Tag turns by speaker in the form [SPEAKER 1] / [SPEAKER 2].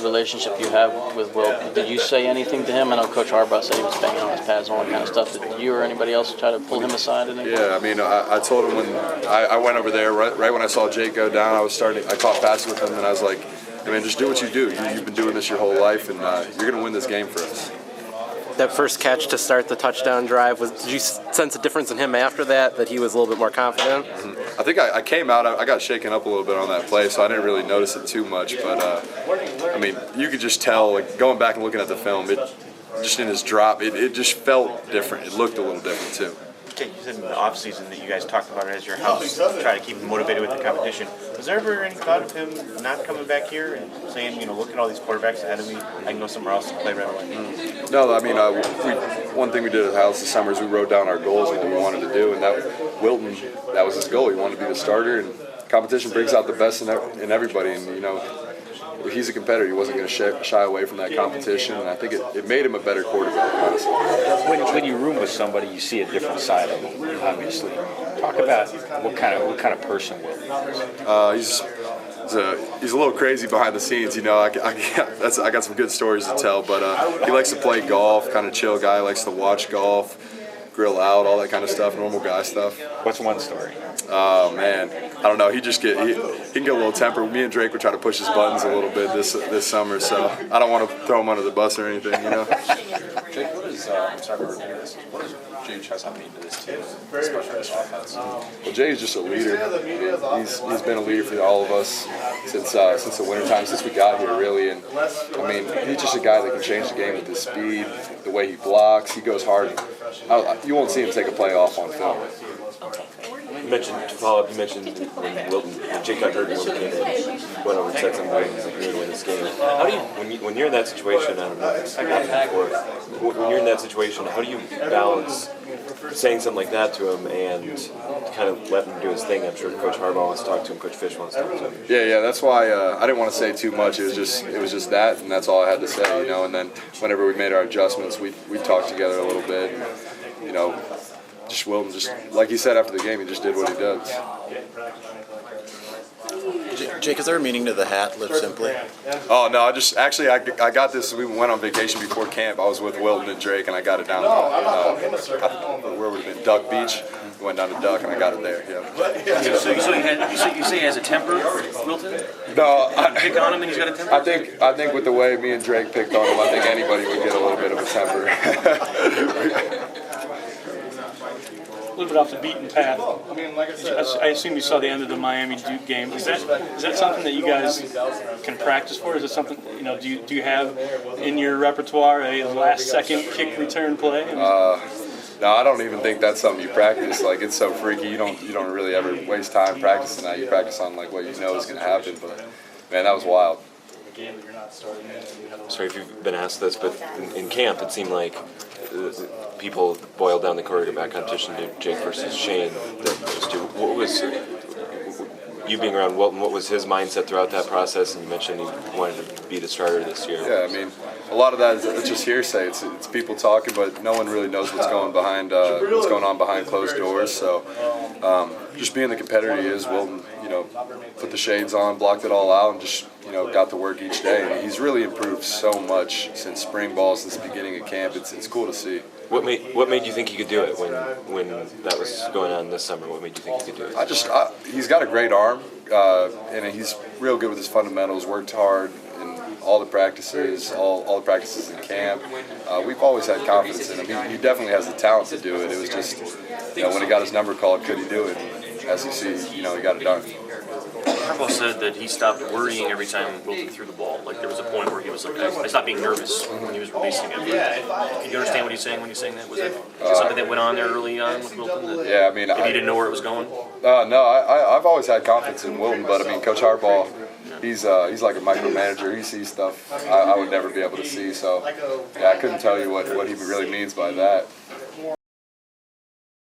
[SPEAKER 1] relationship you have with Wilton. Did you say anything to him? I know Coach Harbaugh said he was banging on his pads, all that kind of stuff. Did you or anybody else try to pull him aside?
[SPEAKER 2] Yeah, I mean, I told him when I went over there, right when I saw Jake go down, I caught passes with him, and I was like, hey, man, just do what you do. You've been doing this your whole life, and you're going to win this game for us.
[SPEAKER 3] That first catch to start the touchdown drive, did you sense a difference in him after that he was a little bit more confident?
[SPEAKER 2] I think I came out, I got shaken up a little bit on that play, so I didn't really notice it too much. But, I mean, you could just tell, like, going back and looking at the film, just in his drop, it just felt different. It looked a little different, too.
[SPEAKER 4] Jake, you said in the offseason that you guys talked about it as your house, try to keep him motivated with the competition. Was there ever any thought of him not coming back here and saying, look at all these quarterbacks ahead of me, I can go somewhere else to play right away?
[SPEAKER 2] No, I mean, one thing we did at the house this summer is we wrote down our goals and what we wanted to do, and Wilton, that was his goal. He wanted to be the starter, and competition brings out the best in everybody, and, he's a competitor. He wasn't going to shy away from that competition, and I think it made him a better quarterback, honestly.
[SPEAKER 5] When you room with somebody, you see a different side of them, obviously. Talk about what kind of person Wilton is.
[SPEAKER 2] He's a little crazy behind the scenes, I got some good stories to tell, but he likes to play golf, kind of chill guy, likes to watch golf, grill out, all that kind of stuff, normal guy stuff.
[SPEAKER 5] What's one story?
[SPEAKER 2] Oh man, I don't know. He can get a little temper. Me and Drake were trying to push his buttons a little bit this summer, so I don't want to throw him under the bus or anything,
[SPEAKER 6] Jake, what does Jay Chestnut mean to this team, especially this offense?
[SPEAKER 2] Well, Jay's just a leader. He's been a leader for all of us since the wintertime, since we got here, really. And I mean, he's just a guy that can change the game with his speed, the way he blocks. He goes hard. You won't see him take a play off on film.
[SPEAKER 7] You mentioned when Jake got hurt in one game, went over and said something like, you're going to win this game. How do you, when you're in that situation, I don't know, when you're in that situation, how do you balance saying something like that to him and kind of let him do his thing? I'm sure Coach Harbaugh wants to talk to him, Coach Fish wants to talk to him.
[SPEAKER 2] Yeah, that's why I didn't want to say too much. It was just that, and that's all I had to say, And then whenever we made our adjustments, we talked together a little bit, Just Wilton, just like he said after the game, he just did what he does.
[SPEAKER 8] Jake, is there a meaning to the hat, Live Simply?
[SPEAKER 2] Oh, no, I got this. We went on vacation before camp. I was with Wilton and Drake, and I got it down where would it have been, Duck Beach. We went down to Duck, and I got it there, yeah.
[SPEAKER 4] So you say he has a temper, Wilton?
[SPEAKER 2] No,
[SPEAKER 4] pick on him and he's got a temper?
[SPEAKER 2] I think with the way me and Drake picked on him, I think anybody would get a little bit of a temper.
[SPEAKER 9] A little bit off the beaten path. I assume you saw the end of the Miami Duke game. Is that something that you guys can practice for? Is it something do you have in your repertoire a last-second kick return play?
[SPEAKER 2] No, I don't even think that's something you practice. Like, it's so freaky. You don't really ever waste time practicing that. You practice on like what you know is going to happen. But man, that was wild.
[SPEAKER 7] Sorry if you've been asked this, but in camp it seemed like people boiled down the quarterback competition to Jake versus Shane. What was you being around Wilton? What was his mindset throughout that process? And you mentioned he wanted to be the starter this year.
[SPEAKER 2] Yeah, I mean, a lot of that is just hearsay. It's people talking, but no one really knows what's going on behind closed doors. So just being the competitor he is, Wilton, put the shades on, blocked it all out, and just got to work each day. And he's really improved so much since spring ball, since the beginning of camp. It's cool to see.
[SPEAKER 7] What made you think he could do it when that was going on this summer? What made you think he could do it?
[SPEAKER 2] He's got a great arm, and he's real good with his fundamentals. Worked hard in all the practices, all the practices in camp. We've always had confidence in him. He definitely has the talent to do it. It was just when he got his number called, could he do it? And as you see, he got it done.
[SPEAKER 4] Harbaugh said that he stopped worrying every time Wilton threw the ball. Like, there was a point where he was like, I stopped being nervous when he was releasing it. Can you understand what he's saying when he's saying that? Was that something that went on there early on with Wilton?
[SPEAKER 2] Yeah, I mean,
[SPEAKER 4] if you didn't know where it was going?
[SPEAKER 2] No, I've always had confidence in Wilton, but I mean, Coach Harbaugh, he's like a micromanager. He sees stuff I would never be able to see. So, yeah, I couldn't tell you what he really means by that.